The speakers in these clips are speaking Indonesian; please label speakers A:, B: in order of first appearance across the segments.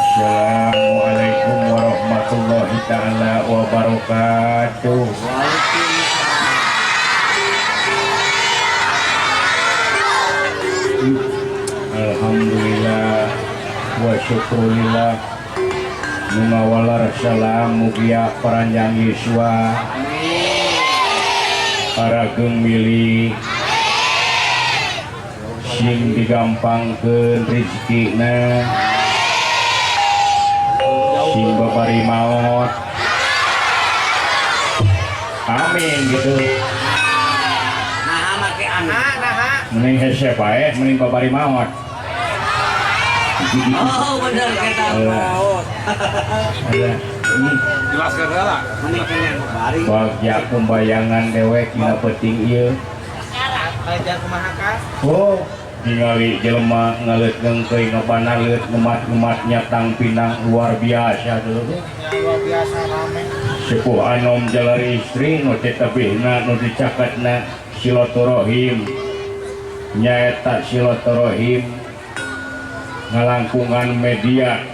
A: Assalamualaikum warahmatullahi ta'ala wabarakatuh. Alhamdulillah wa syukurillah Mungawalar salam mugia paranjang Yeswa para gemili sing digampangkeun rezekina sing babari maot amin gitu.
B: Nah make anak
A: Mending hese bae mending babari maot.
B: oh bener kita maot
C: jelaskan lah
B: mending kena bari
A: bagja pembayangan dewek dina penting ieu.
B: kayak kumaha kan
A: Oh ningali jelema ngaleutkeun teuing ngabanareut ngemat-ngematnya tang pinang luar biasa dulu.
B: luar biasa rame
A: Sepuh anom jalari istri nu teh tabihna nu dicakatna silaturahim nyaeta silaturahim ngalangkungan media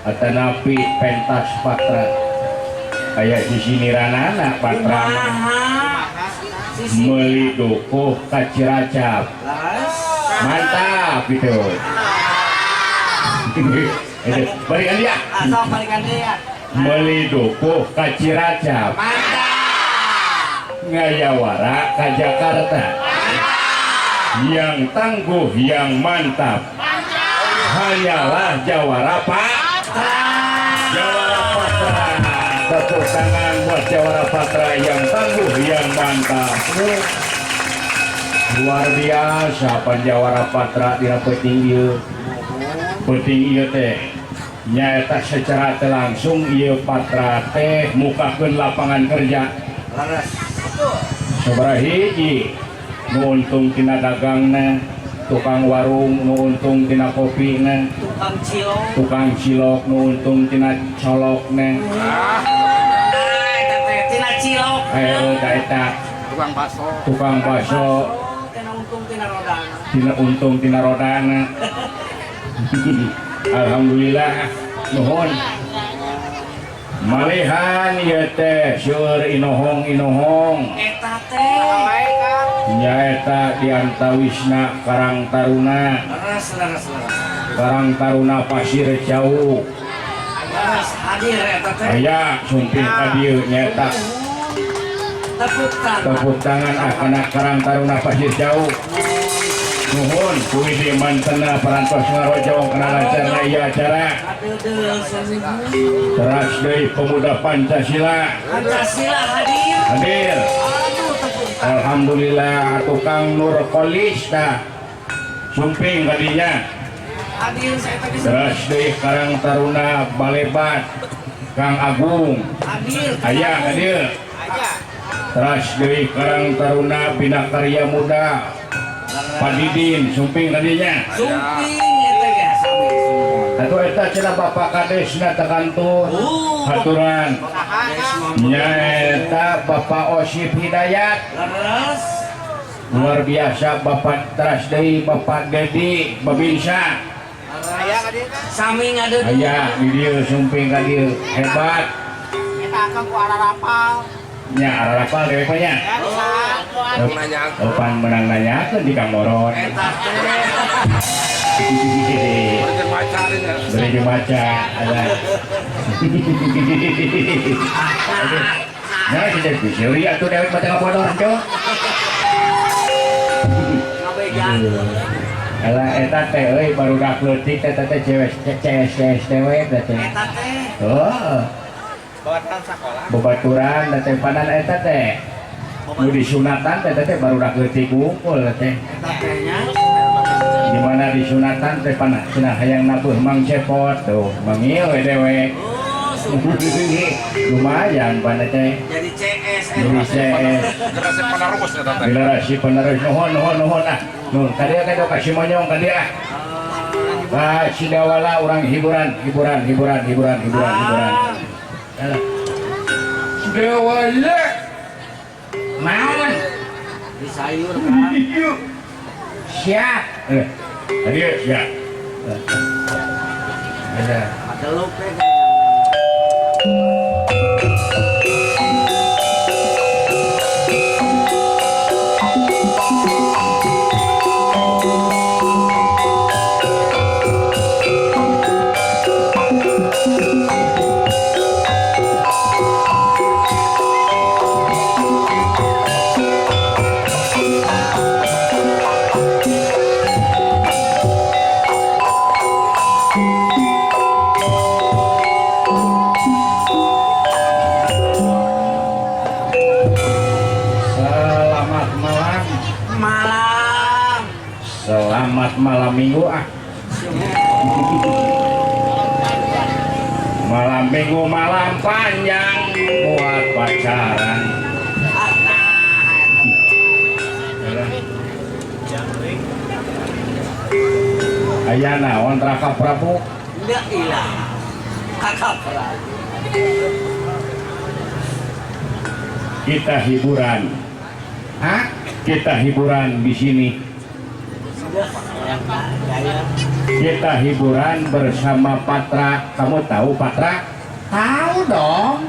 A: atanapi pentas patra aya di sini ranana patra meuli dukuh ka Ciracap mantap gitu. Balikan dia
B: asal balikan dia
A: meuli dukuh ka Ciracap
B: mantap
A: ngayawara ka Jakarta yang tangguh yang mantap hanyalah Jawara Patra. Jawara Patra, tepuk tangan buat Jawara Patra yang tangguh yang mantap. Luar biasa Jawara Patra dina penting ieu. Penting ieu teh nyaeta secara teu langsung ieu Patra teh mukakeun lapangan kerja.
B: laras
A: Sabaraha hiji nu untung tina dagangna, tukang warung nu untung tina kopina, tukang cilok nu untung tina colokna.
B: tina cilok
A: Eta tukang baso
B: tina untung tina rodana
A: tina untung tina rodana. Alhamdulillah nuhun malihan ieu teh seueur inohong
B: eta teh
A: nyaeta diantawisna Karang Taruna
B: laras
A: Karang Taruna Pasir Jauh
B: hadir eta teh.
A: aya sumping ka dieu nyata tepuk tangan anak Karang Taruna Pasir Jauh nuhun kuwi di mantena parantos ngarojong kana lancarna ieu acara teras deui pemuda Pancasila hadir. Alhamdulillah tukang Nur Kolista sumping kadinya
B: hadir saya tadi
A: teras deui Karang Taruna Balebat Kang Agung aya hadir teras deui Karang Taruna Bina Karya Muda Pak Didin sumping kadinya
B: sumping eta ge sami semua.
A: atuh eta cenah Bapak Kadesna tekantu haturan nyaeta Bapak Osip Hidayat
B: Leres
A: luar biasa Bapak teras deui Bapak Dedi Babinsa
B: sami ngadeuk
A: aya di dieu sumping ka dieu hebat
C: Kita akan ku arah rapal.
A: nya arapal dewe pa nya Opan menang nanyakeun di Kang Moron
B: eta teh
A: beri dibaca ada nah tidak bisa atuh dewek baca kapodor cok
B: ngabegan
A: Alah eta teh euy barudak leutik eta teh cewek CS tewek teh.
B: eta teh
A: Oh,
C: Bawatan sekolah.
A: babaturan teh panan eta teh. Nu disunatan teh teh barudak leutik ngumpul teh.
B: eta tehnya
A: Di mana disunatan teh panah cenah hayang nabuh Mang Cepot tuh, Mang ieu we dewe. Lumayan panah teh.
B: jadi CS
A: Jadi CS.
C: Generasi penerus ya tante.
A: Generasi penerus nuhun ah. Nuhun kadia teh kasih monyong kadia. Nah, Sidawala orang hiburan. Sidawala. Naon?
B: di sayur kan
A: Siap. Tadi siap. Ada.
B: ada lupa malam
A: Selamat malam minggu ah. Malam minggu malam panjang buat pacaran. Aya naon Raka Prabu?
B: enggak ilah kakak perang
A: Kita hiburan. Hah? Kita hiburan di sini.
B: sudah yang gaya
A: Kita hiburan bersama Patra. Kamu tahu Patra? Tahu dong.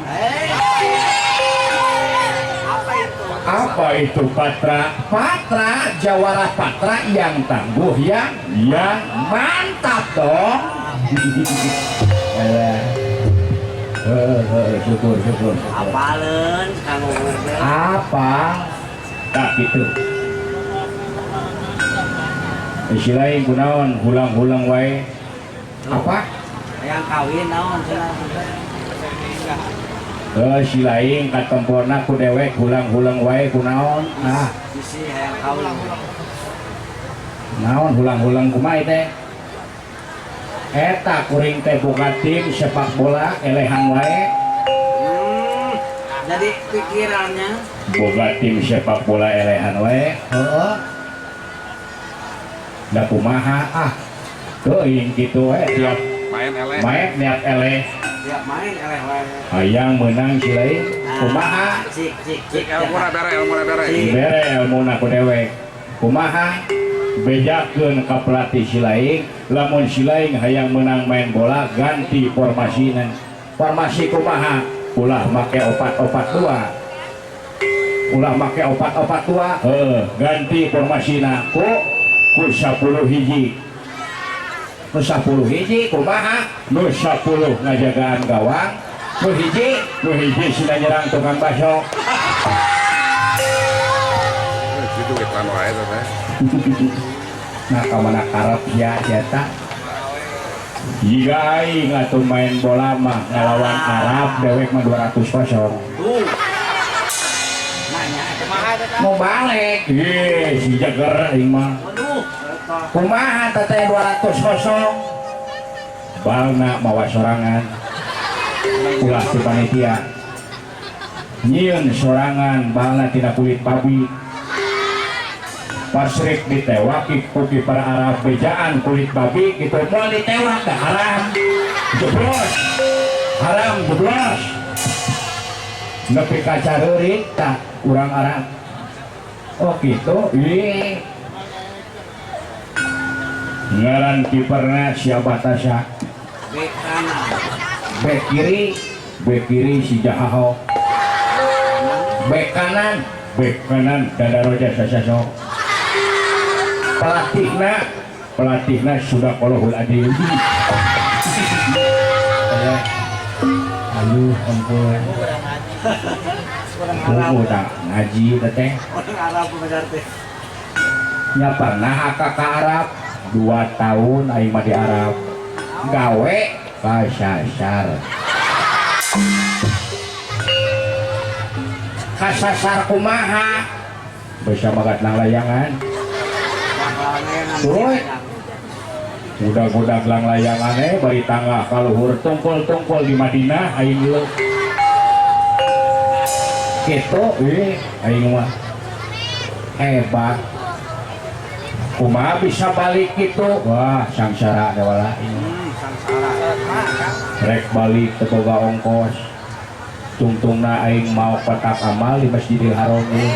B: apa itu
A: Apa itu Patra? Patra, jawara Patra yang tangguh, yang mantap dong. Syukur.
B: apalen kamu
A: Apa? Tak gitu. Istilahnya kunaon, hulang-hulang wae. Apa?
B: yang kawin naon cenah
A: Silaing katemporna ku dewek hulang-hulang wae kunaon. Ah,
B: sisi yang kawin
A: naon hulang-hulang kumaha teh? Eta kuring teh boga tim sepak bola elehan wae.
B: jadi pikirannya
A: Boga tim sepak bola elehan wae. Heeh. Da kumaha ah. Teuing kitu wae tiap
C: Main ele.
A: main niat eleh.
B: ya main eleh wae
A: Hayang menang silaing kumaha?
B: cik
C: Ilmu bere.
A: Bere elmuna ku dewek. Kumaha? Bejakeun ka pelatih silaing, lamun silaing hayang menang main bola ganti formasina. Formasi kumaha? Ulah make 4-4-2. Ulah make 4-4-2. Ganti formasina ku 10 hiji. nu 10 hiji kumaha nu 10 ngajagaan gawang nu hiji sudah nyerang tukang baso.
C: Itu kita wae teh.
A: Nah kamana karep ya jata jika aing atuh main bola mah ngelawan Arab dewek mah 200 kosong mau balik si jager aing mah kumaha teteh 200 kosong balna mawa sorangan ulah si panitia nyieun sorangan balna tina kulit babi pasrik ditewaki kuki para Arab bejaan kulit babi gitu mau ditewak ke haram jeblos haram jeblos nepi kaca heurit tak urang Arab oh gitu ih ngaran kiperna siapa tasya
B: Bek kanan.
A: bek kiri si Jahaho bek kanan Dadaro Jasa Saso pelatihna sudah Qolhul Adil. Aduh ampun. Udah ngaji teteh.
B: Orang Arab benar teh.
A: Nya pernah ka Arab 2 tahun aing mah di Arab. Gawe kasasar. Kasasar kumaha? Bisa magat nang layangan. Tuh, budak-budak lang layangannya bari tangga kaluhur tungkol-tungkol di Madinah aing leuk. Kitu aing mah hebat. Kumaha bisa balik kitu? Wah, sangsara dewala ini. Rek balik teu boga ongkos. Tungtungna aing mau kotak amal di Masjidil Haram ieu.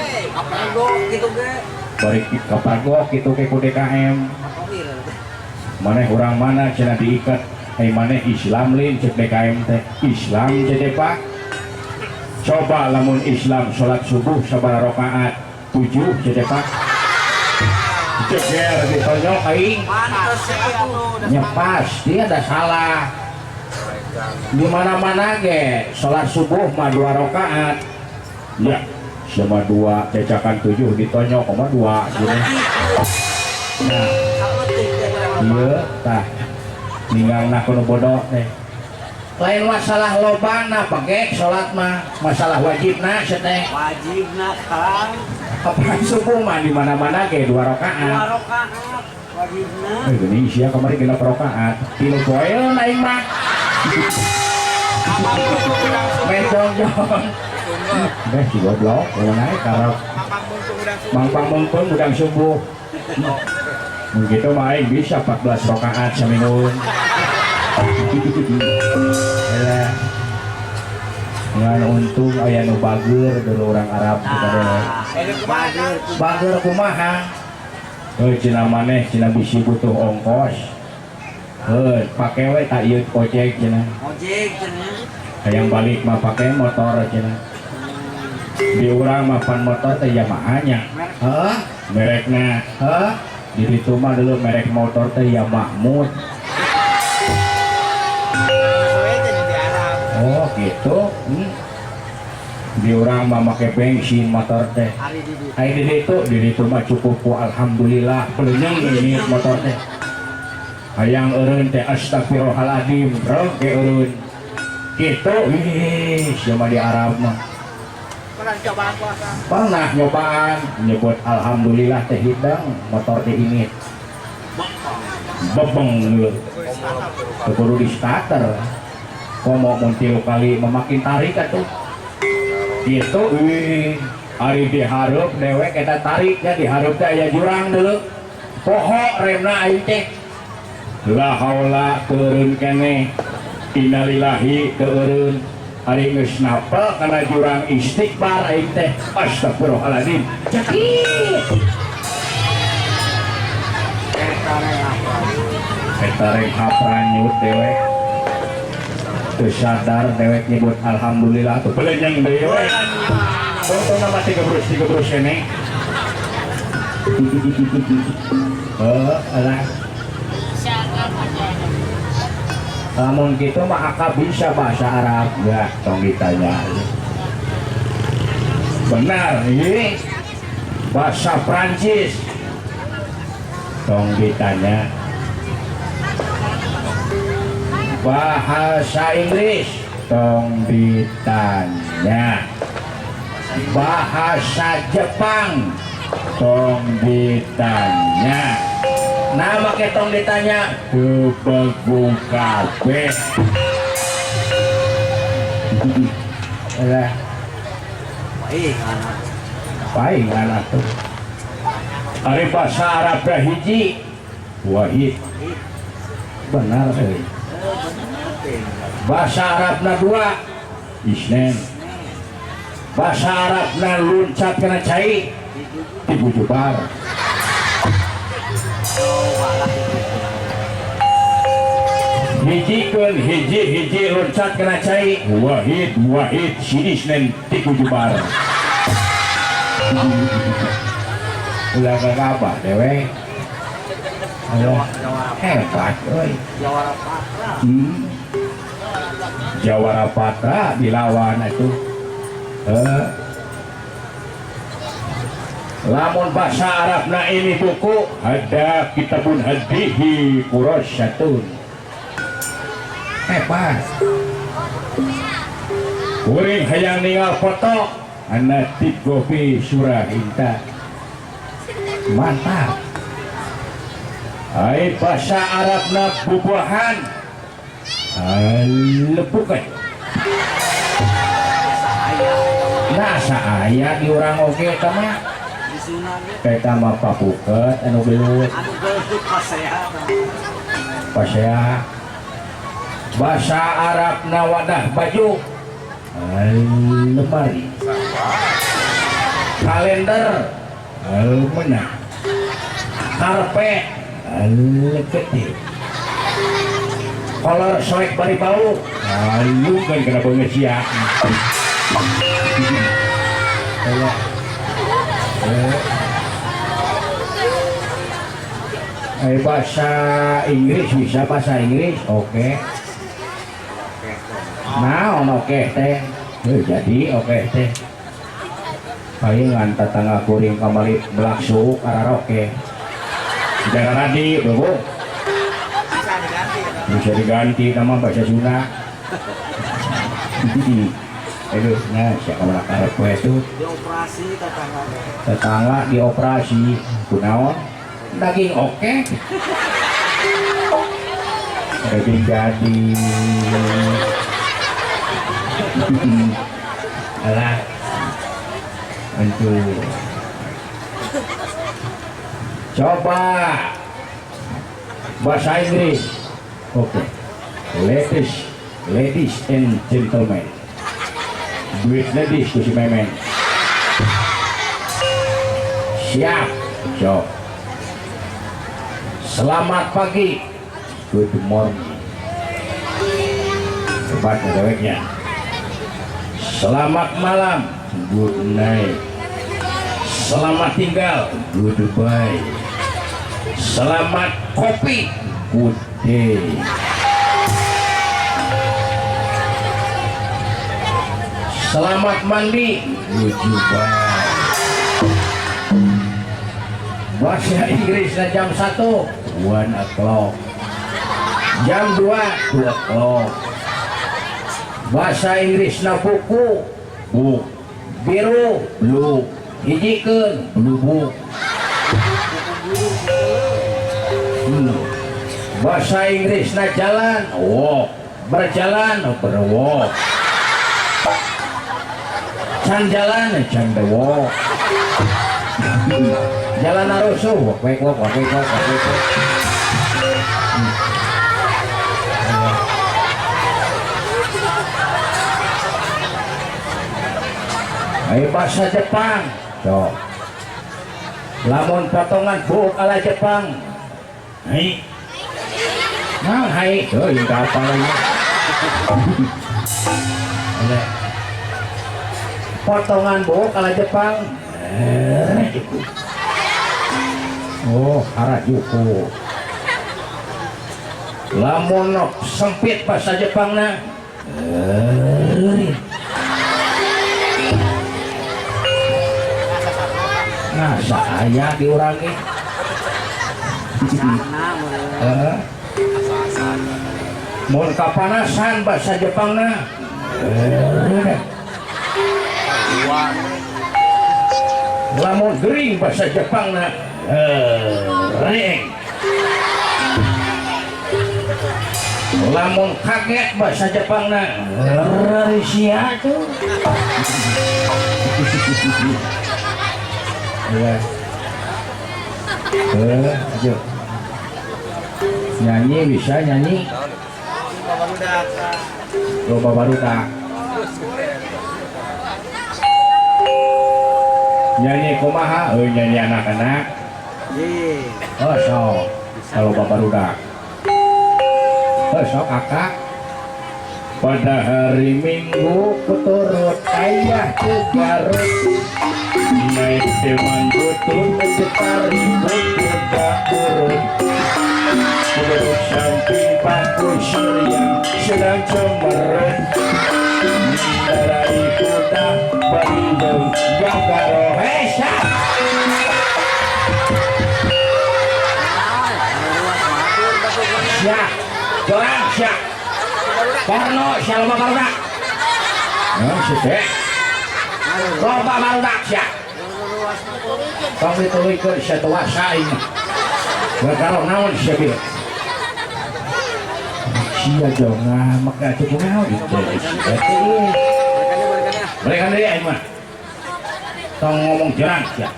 B: Gitu ge.
A: Bari kapagok kitu ke ku DKM. Maneh urang mana cenah diikat maneh Islam lin cek DKM teh Islam jadi Pak coba lamun Islam sholat subuh sabar rakaat 7 jadi Pak ceger ditonyok aing nya pasti ada salah di mana-mana ge sholat subuh mah 2 rakaat ya sama 2 cecakan 7 ditonyok sama 2 gini nah iya tah ninggalna kuno bodoh teh lain masalah lobana pake sholat mah masalah wajibna seteh
B: Wajibna Kang.
A: kapan subuh mah di mana-mana ge 2 rakaat
B: 2 rakaat wajibna.
A: gini sia kamari 6 rakaat 3 poe aing mah mencong-cong deh si goblok kalau naik karena mangpang-mangpang udang subuh begitu mah aing bisa 14 rakaat seminggu elah ngan untung aya nu bager dulu orang Arab kita bager kumaha cenah maneh cenah bisi butuh ongkos pake we tak ieu ojek cenah
B: Ojek cenah.
A: yang balik mah pakai motor cenah di urang mah pan motor teh Yamaha-nya merekna di ditu mah dulu merek motor teh Mahmud oh gitu di urang mah make bensin motor teh hari di ditu mah cukup alhamdulillah pelenyang ini motor teh hayang eureun teh astagfirullahaladzim bro ke eureun gitu sama di Arab mah pernah nyobaan nyebut alhamdulillah teh hidang motor teh ini bebeng lho kudu di starter komo muntil kali memakin tarik atuh gitu hari dihareup dewek eta tariknya dihareup teh aya jurang dulu poho remna aing teh la haula teureun keneh innalillahi teureun hari geus napel kana jurang istighfar aing teh astagfirullahaladzim cekit eta rek hapranyut dewek teu sadar dewek nyebut alhamdulillah tuh belenyang deui we foto nama 3 keneh alah Lamun gitu mah Aka bisa bahasa Arab enggak tong ditanya. Benar ini bahasa Prancis tong ditanya. Bahasa Inggris tong ditanya. Bahasa Jepang tong ditanya. Nama ketong ditanya kebagung kabeh. Lah
B: Baik anak.
A: paling anak tuh. Ari bahasa Arab dah hiji wahid. Benar euy. Bahasa Arabna dua isnen. Bahasa Arabna luncat kana cai tibu jubar. Hiji loncat kena cai wahid sidisnen tiku jubar. Ulah apa dewe. Ayo hebat euy.
B: Jawara Patra.
A: Jawara Patra dilawan itu. Lamun bahasa Arabna ini buku ada kitabun hadihi Qurasyatun. Hebat. Kuring hayang ningal foto anak Gopi Surahinta. Mantap. Ai bahasa Arabna bubuahan. Lepukan. Nasa aya di urang oge tama. Kita mah papuket anu belut.
B: Anu belut
A: Pasea. Bahasa Arabna wadah baju. Lemari. Kalender. Menang. Karpet. Leketih. Kolor soek bari bau. Lu kan kena pengesia. Bahasa Inggris bisa bahasa Inggris oke. Nah oke teh jadi oke teh palingan tetangga kuring kamari belaksu karaoke jangan radi bro bisa diganti nama bahasa Sunda. Aduh, nah siapa malah karaoke itu
B: dioperasi
A: tetangga dioperasi kunaon daging oke. Daging jadi alah untuk coba bahasa Inggris. Oke. Ladies and gentlemen, duit ladies ku si memen siap cok. Selamat pagi, good morning. Hebat deweknya. Selamat malam, good night. Selamat tinggal, goodbye. Selamat kopi, good day. Selamat mandi, goodbye. Bahasa Inggrisnya jam 1, 1 o'clock. Jam 2, 2 o'clock. Bahasa Inggrisnya buku, book. Biru, blue. Hijikeun, blue book. Bahasa Inggrisnya jalan, walk. Berjalan, berwalk. Can jalan, can walk. Jalan arusuh, walk. Ayo bahasa Jepang, cok. Lamun potongan buuk ala Jepang, hai, nah hai, tuh ini apa lagi? Potongan buuk ala Jepang, oh Harajuku. lamun sempit bahasa Jepangna nah saya diurangi mun kapanasan bahasa Jepangna lamun gering bahasa Jepangna reng lamun kaget bahasa Jepangna rarisia tuh ya ayo nyanyi bisa nyanyi loba barudak nyanyi kumaha nyanyi anak-anak oh sok kalau barudak sok kakak pada hari Minggu kuturut ayah ke Garut naik teman butut setari kuda urut duduk samping paku syariah sedang cemberut mengendarai kuda Bandung yang garohesa siap orang siap porno siapa barudak sedek loba barudak siap tong dituluykeun situasi ini kalau naon siapa sia jonga maka cukup naon berikan diri aing mah tong ngomong jerang siap